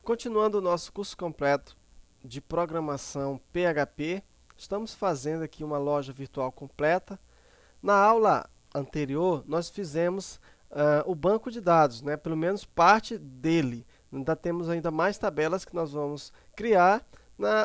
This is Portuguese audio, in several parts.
Continuando o nosso curso completo de programação PHP, estamos fazendo aqui uma loja virtual completa. Na aula anterior, nós fizemos o banco de dados, né? Pelo menos parte dele. Ainda temos ainda mais tabelas que nós vamos criar.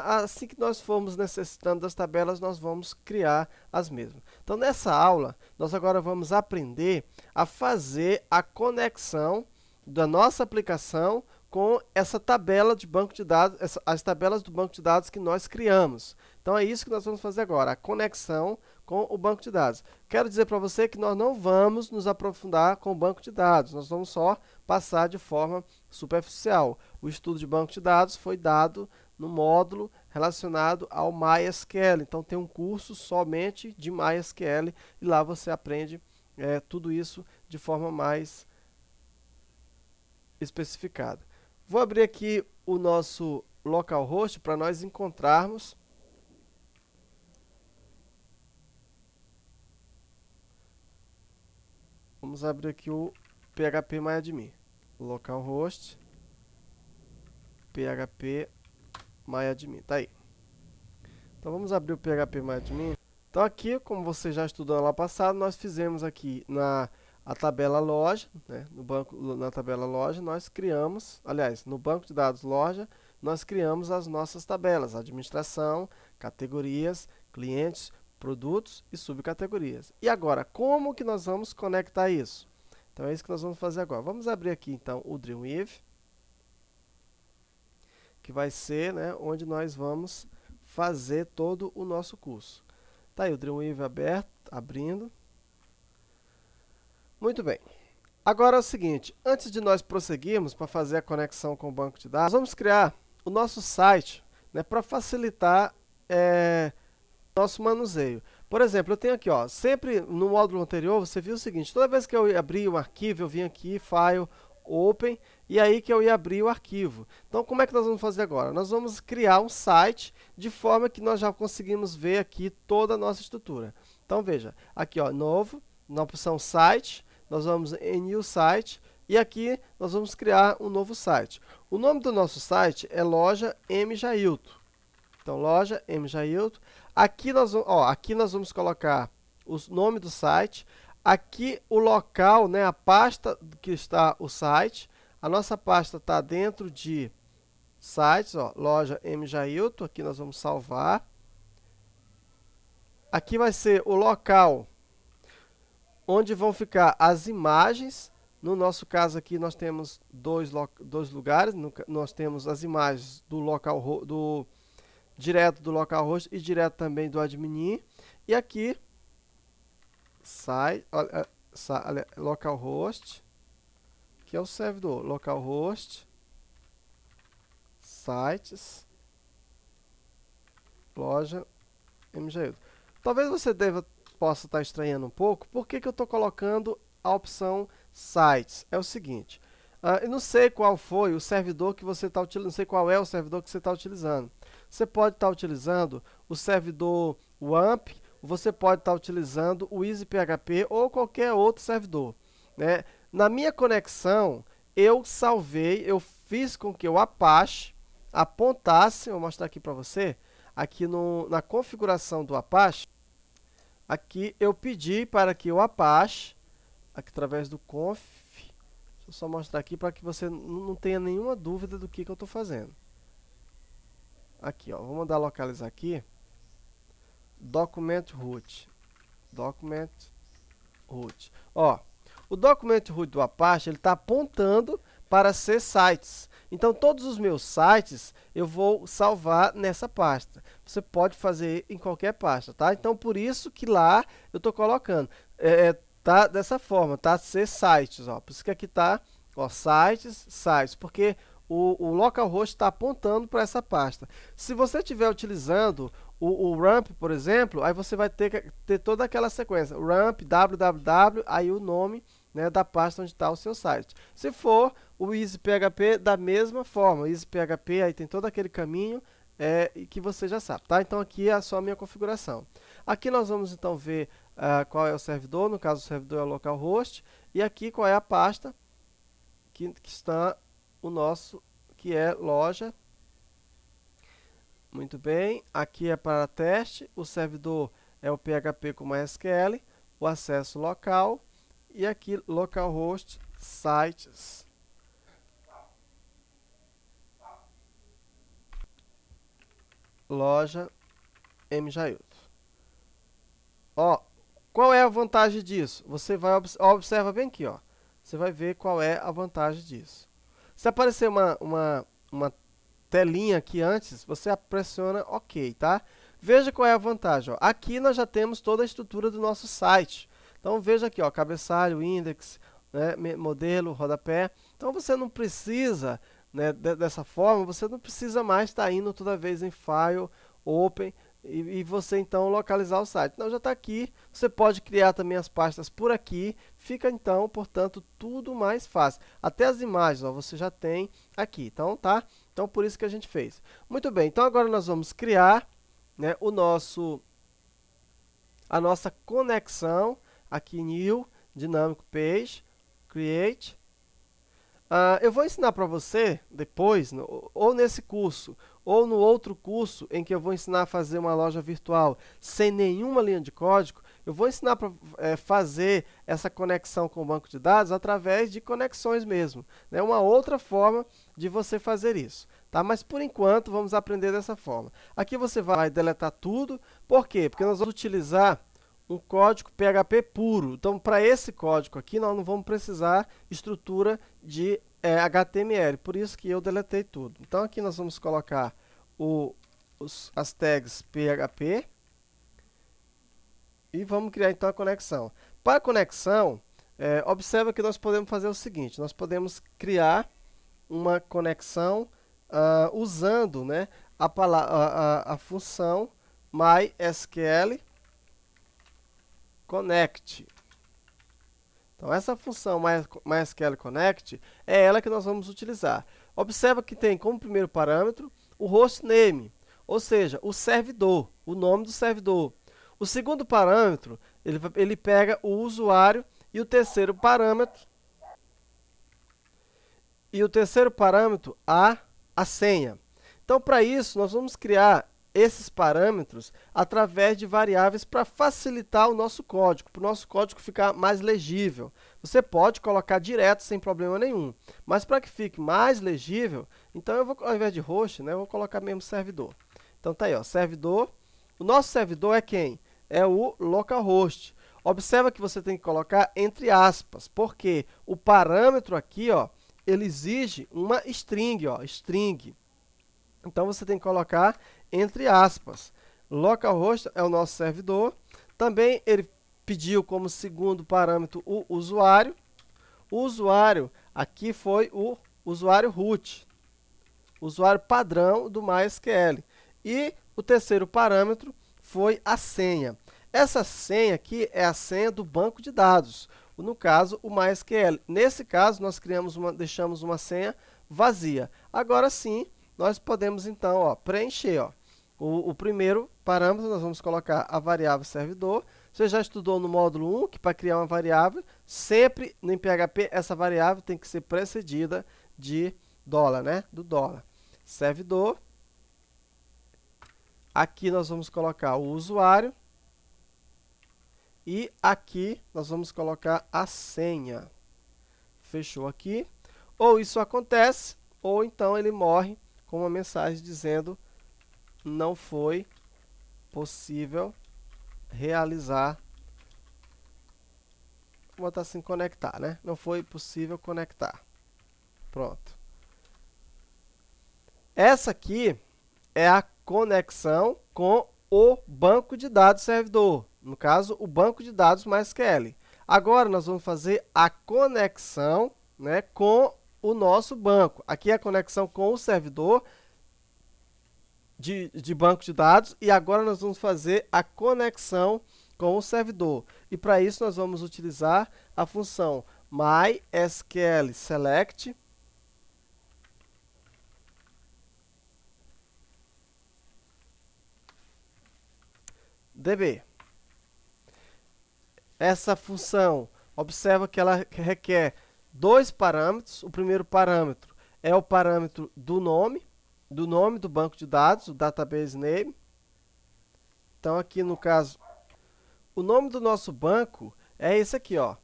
Assim que nós formos necessitando das tabelas, nós vamos criar as mesmas. Então, nessa aula, nós agora vamos aprender a fazer a conexão da nossa aplicação com essa tabela de banco de dados, as tabelas do banco de dados que nós criamos. Então é isso que nós vamos fazer agora, a conexão com o banco de dados. Quero dizer para você que nós não vamos nos aprofundar com o banco de dados, nós vamos só passar de forma superficial. O estudo de banco de dados foi dado no módulo relacionado ao MySQL, então tem um curso somente de MySQL e lá você aprende tudo isso de forma mais especificada. Vou abrir aqui o nosso localhost para nós encontrarmos Vamos abrir aqui o phpMyAdmin. Localhost, phpMyAdmin. Tá aí. Então vamos abrir o phpMyAdmin. Então aqui, como você já estudou lá passado, nós fizemos aqui a tabela loja, né? Na tabela loja nós criamos, aliás, no banco de dados loja, nós criamos as nossas tabelas, administração, categorias, clientes, produtos e subcategorias. E agora, como que nós vamos conectar isso? Então é isso que nós vamos fazer agora. Vamos abrir aqui então o Dreamweaver, que vai ser, né, onde nós vamos fazer todo o nosso curso. Tá aí o Dreamweaver aberto, abrindo. Muito bem. Agora é o seguinte, antes de nós prosseguirmos para fazer a conexão com o banco de dados, vamos criar o nosso site, né, para facilitar nosso manuseio. Por exemplo, eu tenho aqui, ó, sempre no módulo anterior, você viu o seguinte, toda vez que eu abri um arquivo, eu vim aqui, File, Open, e aí que eu ia abrir o arquivo. Então, como é que nós vamos fazer agora? Nós vamos criar um site de forma que nós já conseguimos ver aqui toda a nossa estrutura. Então, veja, aqui, ó, novo, na opção site, nós vamos em New Site, e aqui nós vamos criar um novo site. O nome do nosso site é Loja M. Jailton. Então, Loja M. Jailton. Aqui nós vamos colocar o nome do site, aqui o local, né, a pasta que está o site. A nossa pasta está dentro de sites, ó, Loja M. Jailton, aqui nós vamos salvar. Aqui vai ser o local onde vão ficar as imagens. No nosso caso aqui nós temos dois lugares, nós temos as imagens do local direto do localhost e direto também do admin. E aqui localhost, que é o servidor, localhost sites loja MJU. Talvez você possa estar estranhando um pouco, por que eu estou colocando a opção sites? É o seguinte, eu não sei qual foi o servidor que você está utilizando, não sei qual é o servidor que você está utilizando. Você pode estar utilizando o servidor WAMP, você pode estar utilizando o EasyPHP ou qualquer outro servidor, né? Na minha conexão, eu eu fiz com que o Apache apontasse, vou mostrar aqui para você, aqui na configuração do Apache, aqui eu pedi para que o Apache, aqui através do conf, deixa eu só mostrar aqui para que você não tenha nenhuma dúvida do que eu estou fazendo. Aqui, ó, vou mandar localizar aqui. Document root. Document root. Ó, o document root do Apache, ele está apontando para ser sites. Então, todos os meus sites eu vou salvar nessa pasta. Você pode fazer em qualquer pasta, tá? Então, por isso que lá eu estou colocando. Tá dessa forma, tá? Ser sites, ó. Por isso que aqui tá, ó, sites, porque o localhost está apontando para essa pasta. Se você estiver utilizando o ramp, por exemplo, aí você vai ter que ter toda aquela sequência, ramp, www, aí o nome, né, da pasta onde está o seu site. Se for o EasyPHP, da mesma forma, o EasyPHP, aí tem todo aquele caminho que você já sabe, tá? Então aqui é só a minha configuração. Aqui nós vamos então ver qual é o servidor, no caso o servidor é o localhost, e aqui qual é a pasta que está aqui é loja. Muito bem, aqui é para teste, o servidor é o PHP com MySQL, o acesso local e aqui localhost sites. Loja mjailton. Ó, qual é a vantagem disso? Você vai observa bem aqui, ó. Você vai ver qual é a vantagem disso. Se aparecer uma telinha aqui antes, você pressiona OK, tá? Veja qual é a vantagem, ó. Aqui nós já temos toda a estrutura do nosso site. Então veja aqui, ó, cabeçalho, index, né, modelo, rodapé. Então você não precisa, né, dessa forma, você não precisa mais estar indo toda vez em File, Open, e você então localizar o site. Não, já está aqui, você pode criar também as pastas por aqui, fica então, portanto, tudo mais fácil. Até as imagens, ó, você já tem aqui, então tá? Então por isso que a gente fez. Muito bem, então agora nós vamos criar, né, a nossa conexão, aqui New, Dynamic Page, Create. Eu vou ensinar para você depois, ou nesse curso, ou no outro curso em que eu vou ensinar a fazer uma loja virtual sem nenhuma linha de código, eu vou ensinar para fazer essa conexão com o banco de dados através de conexões mesmo. É uma outra forma de você fazer isso. Tá? Mas por enquanto vamos aprender dessa forma. Aqui você vai deletar tudo. Por quê? Porque nós vamos utilizar um código PHP puro. Então, para esse código aqui, nós não vamos precisar estrutura de HTML. Por isso que eu deletei tudo. Então, aqui nós vamos colocar as tags PHP e vamos criar então a conexão. Para a conexão, observa que nós podemos fazer o seguinte. Nós podemos criar uma conexão usando, né, a função MySQL Connect. Então, essa função MySQL Connect é ela que nós vamos utilizar. Observa que tem como primeiro parâmetro o hostname, ou seja, o servidor, o nome do servidor. O segundo parâmetro, ele pega o usuário e o terceiro parâmetro a senha. Então, para isso, nós vamos criar esses parâmetros através de variáveis para facilitar o nosso código, para o nosso código ficar mais legível. Você pode colocar direto sem problema nenhum, mas para que fique mais legível, então eu vou, ao invés de host, né, eu vou colocar mesmo servidor. Então tá aí, ó, servidor. O nosso servidor é quem? É o localhost. Observa que você tem que colocar entre aspas, porque o parâmetro aqui, ó, ele exige uma string, ó, string. Então você tem que colocar entre aspas. Localhost é o nosso servidor. Também ele pediu como segundo parâmetro o usuário. O usuário aqui foi o usuário root, usuário padrão do MySQL. E o terceiro parâmetro foi a senha. Essa senha aqui é a senha do banco de dados, no caso o MySQL. Nesse caso nós deixamos uma senha vazia. Agora sim, nós podemos então, ó, preencher, ó. O primeiro parâmetro nós vamos colocar a variável servidor. Você já estudou no módulo 1 que para criar uma variável, sempre no PHP essa variável tem que ser precedida de $, né? Do dólar. Servidor. Aqui nós vamos colocar o usuário. E aqui nós vamos colocar a senha. Fechou aqui. Ou isso acontece, ou então ele morre com uma mensagem dizendo não foi possível realizar, vou botar assim, conectar, né? Não foi possível conectar. Pronto. Essa aqui é a conexão com o banco de dados servidor. No caso, o banco de dados MySQL. Agora, nós vamos fazer a conexão, né, com o nosso banco. Aqui é a conexão com o servidor de banco de dados. E agora nós vamos fazer a conexão com o servidor. E para isso nós vamos utilizar a função MySQL_select db. Essa função, observa que ela requer dois parâmetros. O primeiro parâmetro é o parâmetro do nome do banco de dados, o database name. Então aqui no caso, o nome do nosso banco é esse aqui, ó.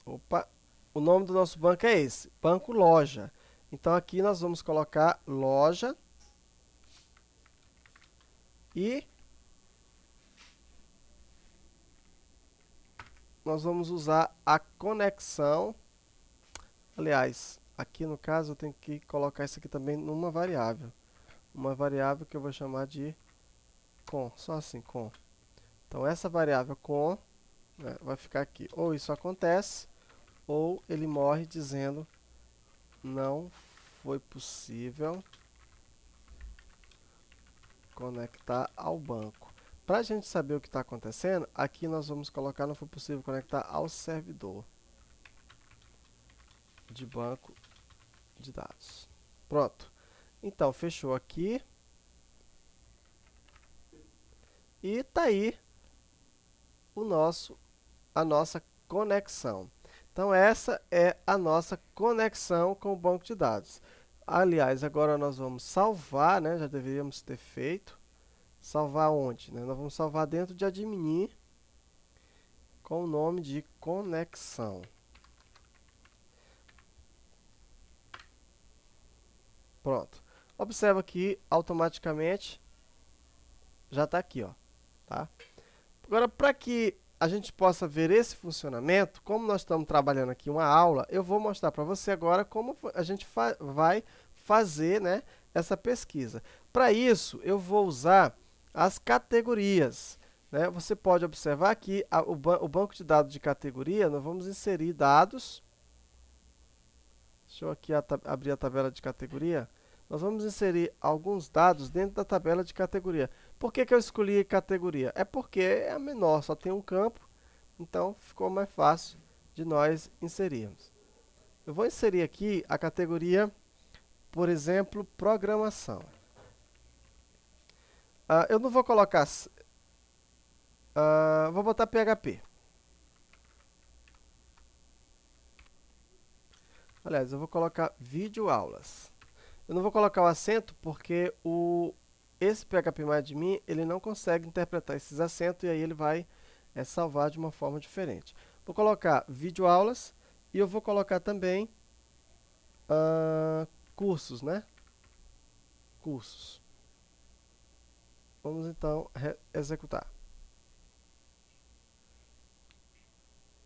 Opa, o nome do nosso banco é esse, banco loja. Então aqui nós vamos colocar loja e nós vamos usar a conexão. Aliás, aqui no caso eu tenho que colocar isso aqui também numa variável. Uma variável que eu vou chamar de com, só assim, com. Então essa variável com, né, vai ficar aqui. Ou isso acontece, ou ele morre dizendo não foi possível conectar ao banco. Para a gente saber o que está acontecendo, aqui nós vamos colocar não foi possível conectar ao servidor de banco de dados. Pronto. Então, fechou aqui. E tá aí a nossa conexão. Então, essa é a nossa conexão com o banco de dados. Aliás, agora nós vamos salvar, né? Já deveríamos ter feito. Salvar onde? Né? Nós vamos salvar dentro de admin com o nome de conexão. Pronto. Observa que automaticamente já está aqui, ó, tá? Agora, para que a gente possa ver esse funcionamento, como nós estamos trabalhando aqui uma aula, eu vou mostrar para você agora como a gente vai fazer, né, essa pesquisa. Para isso, eu vou usar as categorias, né? Você pode observar aqui o banco de dados de categoria, nós vamos inserir dados. Deixa eu aqui abrir a tabela de categoria. Nós vamos inserir alguns dados dentro da tabela de categoria. Por que eu escolhi categoria? É porque é a menor, só tem um campo, então ficou mais fácil de nós inserirmos. Eu vou inserir aqui a categoria, por exemplo, programação. Eu não vou colocar... vou botar PHP. Aliás, eu vou colocar videoaulas. Eu não vou colocar o acento porque esse PHPMyAdmin ele não consegue interpretar esses acentos e aí ele vai salvar de uma forma diferente. Vou colocar videoaulas e eu vou colocar também cursos, né? Cursos. Vamos então executar.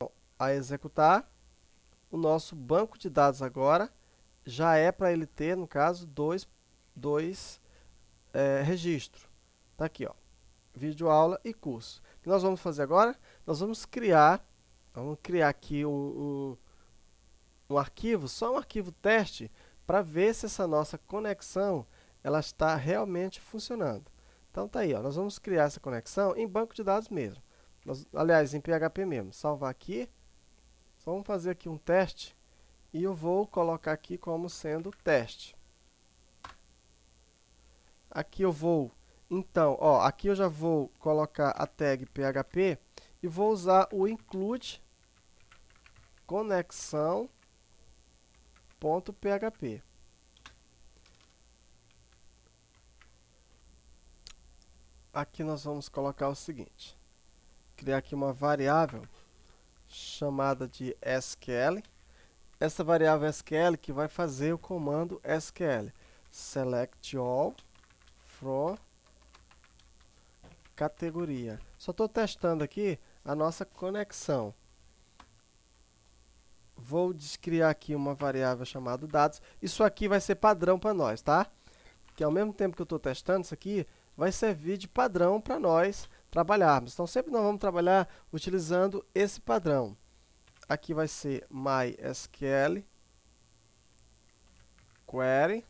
Bom, a executar, o nosso banco de dados agora já é para ele ter, no caso, dois registros. Tá aqui, ó, videoaula e curso. O que nós vamos fazer agora? Nós vamos criar aqui um arquivo, só um arquivo teste, para ver se essa nossa conexão ela está realmente funcionando. Então tá aí, ó, nós vamos criar essa conexão em banco de dados mesmo. Aliás, em PHP mesmo. Salvar aqui. Só vamos fazer aqui um teste. E eu vou colocar aqui como sendo teste. Aqui eu vou, então, ó, aqui eu já vou colocar a tag PHP e vou usar o include conexão.php. Aqui nós vamos colocar o seguinte, criar aqui uma variável chamada de SQL. Essa variável SQL que vai fazer o comando SQL. Select all from categoria. Só estou testando aqui a nossa conexão. Vou descriar aqui uma variável chamada dados. Isso aqui vai ser padrão para nós, tá? Que ao mesmo tempo que eu estou testando isso aqui, vai servir de padrão para nós trabalharmos. Então sempre nós vamos trabalhar utilizando esse padrão. Aqui vai ser MySQL query.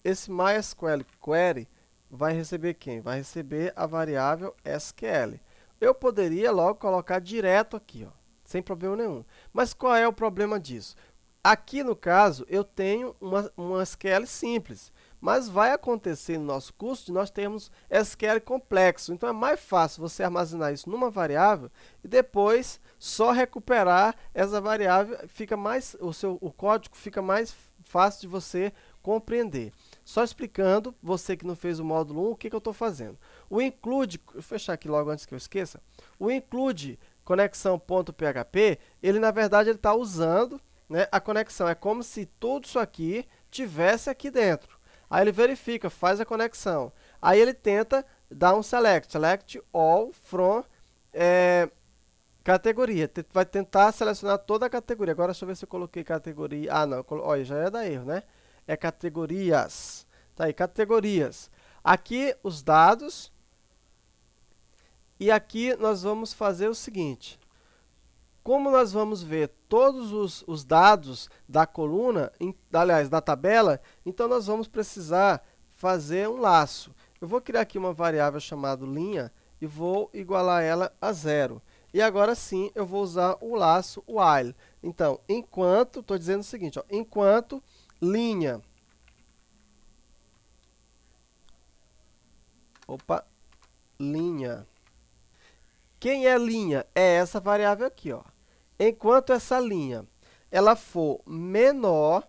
Esse MySQL query vai receber quem? Vai receber a variável SQL. Eu poderia logo colocar direto aqui, ó, sem problema nenhum. Mas qual é o problema disso? Aqui no caso eu tenho uma SQL simples, mas vai acontecer no nosso curso de nós termos SQL complexo. Então é mais fácil você armazenar isso numa variável e depois só recuperar essa variável, fica mais, o código fica mais fácil de você compreender. Só explicando, você que não fez o módulo 1, o que eu estou fazendo. O include, vou fechar aqui logo antes que eu esqueça, o include conexão.php, ele na verdade está usando, né, a conexão. É como se tudo isso aqui tivesse aqui dentro. Aí ele verifica, faz a conexão. Aí ele tenta dar um select all from categoria. Vai tentar selecionar toda a categoria. Agora deixa eu ver se eu coloquei categoria. Ah, não. Olha, já ia dar erro, né? É categorias. Tá aí, categorias. Aqui os dados. E aqui nós vamos fazer o seguinte. Como nós vamos ver todos os dados da coluna, aliás, da tabela, então nós vamos precisar fazer um laço. Eu vou criar aqui uma variável chamada linha e vou igualar ela a 0. E agora sim eu vou usar o laço while. Então, enquanto, estou dizendo o seguinte, ó, enquanto linha, linha. Quem é linha? É essa variável aqui, ó. Enquanto essa linha ela for menor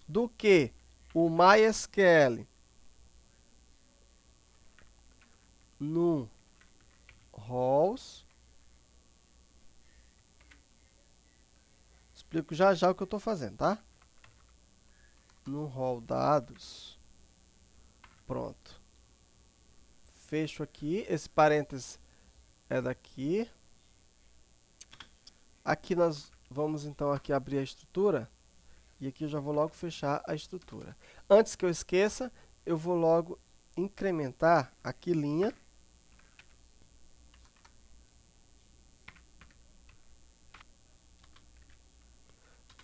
do que o MySQL no rows, explico já já o que eu estou fazendo, tá? No rol dados, pronto. Fecho aqui, esse parênteses é daqui. Aqui nós vamos então aqui abrir a estrutura. E aqui eu já vou logo fechar a estrutura. Antes que eu esqueça, eu vou logo incrementar aqui linha.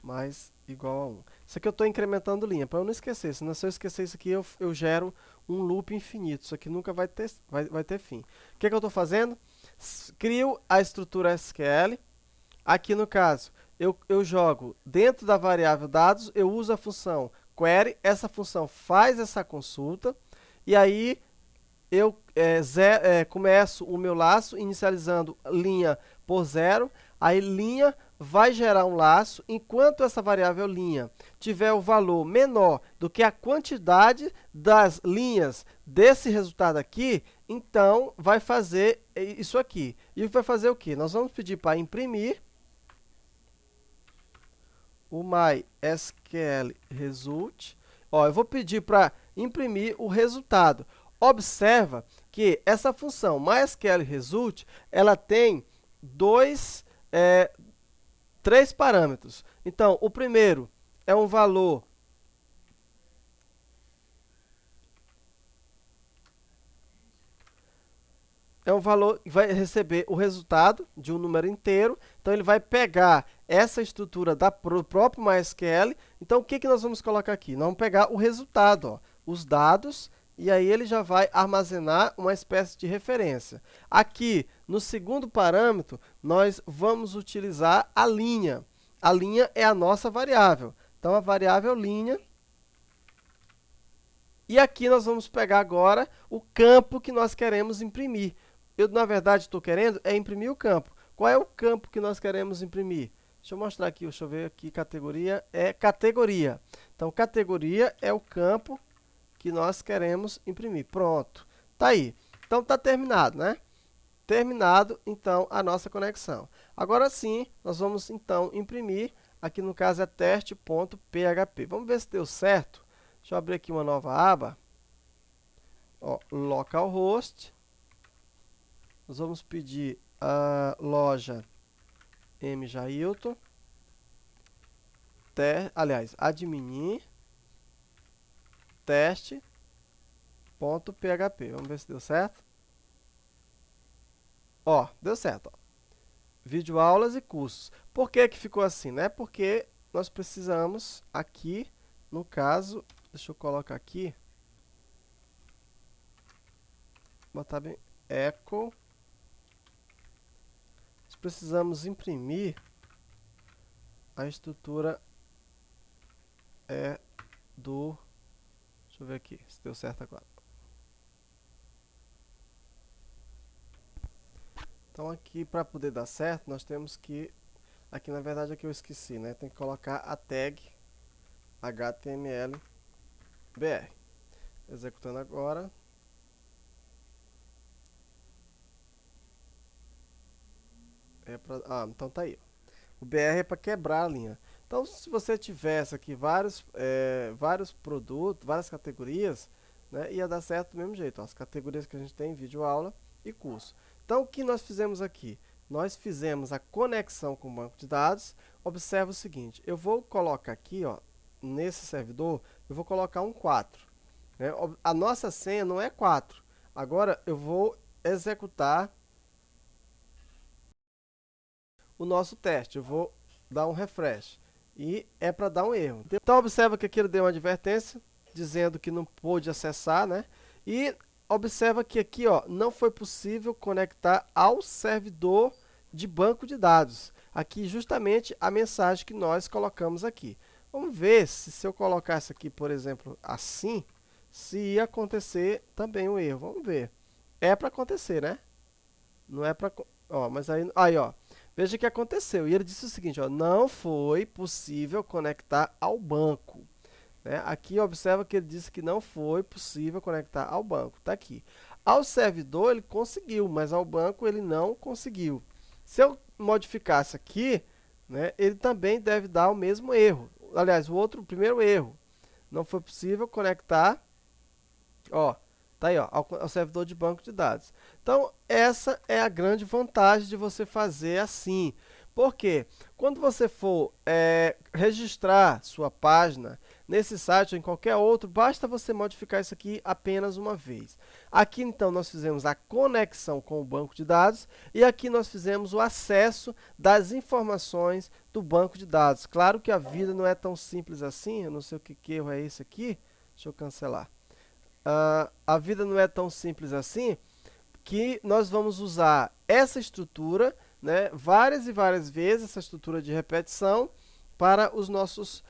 Mais igual a 1. Isso aqui eu estou incrementando linha, para eu não esquecer. Senão, se eu esquecer isso aqui, eu gero um loop infinito. Isso aqui nunca vai ter fim. O que eu estou fazendo? Crio a estrutura SQL. Aqui no caso, eu jogo dentro da variável dados, eu uso a função query, essa função faz essa consulta, e aí eu começo o meu laço inicializando linha por 0, aí linha vai gerar um laço, enquanto essa variável linha tiver o valor menor do que a quantidade das linhas desse resultado aqui, então vai fazer isso aqui. E vai fazer o quê? Nós vamos pedir para imprimir o MySQL result. Ó, eu vou pedir para imprimir o resultado. Observa que essa função MySQL result, ela tem três parâmetros. Então, o primeiro é um valor que vai receber o resultado de um número inteiro. Então, ele vai pegar essa estrutura do próprio MySQL. Então, o que nós vamos colocar aqui? Nós vamos pegar o resultado, ó, os dados, e aí ele já vai armazenar uma espécie de referência. Aqui, no segundo parâmetro, nós vamos utilizar a linha. A linha é a nossa variável. Então, a variável linha. E aqui nós vamos pegar agora o campo que nós queremos imprimir. Eu, na verdade, estou querendo imprimir o campo. Qual é o campo que nós queremos imprimir? Deixa eu mostrar aqui, deixa eu ver aqui, categoria é categoria. Então, categoria é o campo que nós queremos imprimir. Pronto, tá aí. Então, tá terminado, né? Terminado, então, a nossa conexão. Agora sim, nós vamos, então, imprimir. Aqui, no caso, é teste.php. Vamos ver se deu certo. Deixa eu abrir aqui uma nova aba. Ó, localhost. Nós vamos pedir a loja mjailton, aliás, admin teste.php. Vamos ver se deu certo. Ó, deu certo. Ó. Videoaulas e cursos. Por que que ficou assim, né? Porque nós precisamos aqui, no caso, deixa eu colocar aqui, botar bem, echo. Nós precisamos imprimir a estrutura deixa Deixa eu ver aqui se deu certo agora. Então aqui para poder dar certo, nós temos que, aqui na verdade aqui eu esqueci, né? Tem que colocar a tag HTML BR. Executando agora. Então tá aí. O BR é para quebrar a linha. Então se você tivesse aqui vários produtos, várias categorias, né, ia dar certo do mesmo jeito. Ó, as categorias que a gente tem, vídeo aula e curso. Então o que nós fizemos aqui? Nós fizemos a conexão com o banco de dados. Observa o seguinte, eu vou colocar aqui, ó, nesse servidor, eu vou colocar um 4. Né? A nossa senha não é 4. Agora eu vou executar o nosso teste. Eu vou dar um refresh. E é para dar um erro. Então observa que aqui ele deu uma advertência, dizendo que não pôde acessar, né? E observa que aqui, ó, não foi possível conectar ao servidor de banco de dados. Aqui justamente a mensagem que nós colocamos aqui. Vamos ver se eu colocasse aqui, por exemplo, assim, se ia acontecer também um erro. Vamos ver. É para acontecer, né? Não é para... Ó, mas aí, ó. Veja o que aconteceu. E ele disse o seguinte, ó, não foi possível conectar ao banco. Né? Aqui observa que ele disse que não foi possível conectar ao banco. Está aqui. Ao servidor ele conseguiu, mas ao banco ele não conseguiu. Se eu modificasse aqui, né, ele também deve dar o mesmo erro. Aliás, o primeiro erro. Não foi possível conectar, ó, tá aí, ó, ao servidor de banco de dados. Então, essa é a grande vantagem de você fazer assim. Por quê? Quando você for registrar sua página nesse site ou em qualquer outro, basta você modificar isso aqui apenas uma vez. Aqui, então, nós fizemos a conexão com o banco de dados e aqui nós fizemos o acesso das informações do banco de dados. Claro que a vida não é tão simples assim, eu não sei o que erro é esse aqui, deixa eu cancelar. A vida não é tão simples assim, que nós vamos usar essa estrutura, né, várias e várias vezes, essa estrutura de repetição, para os nossos,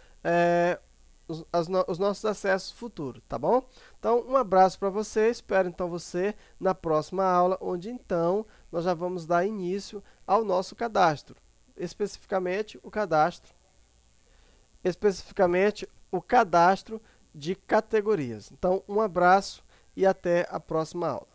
os nossos acessos futuros, tá bom? Então, um abraço para você, espero então você na próxima aula, onde então nós já vamos dar início ao nosso cadastro, especificamente o cadastro de categorias. Então, um abraço e até a próxima aula.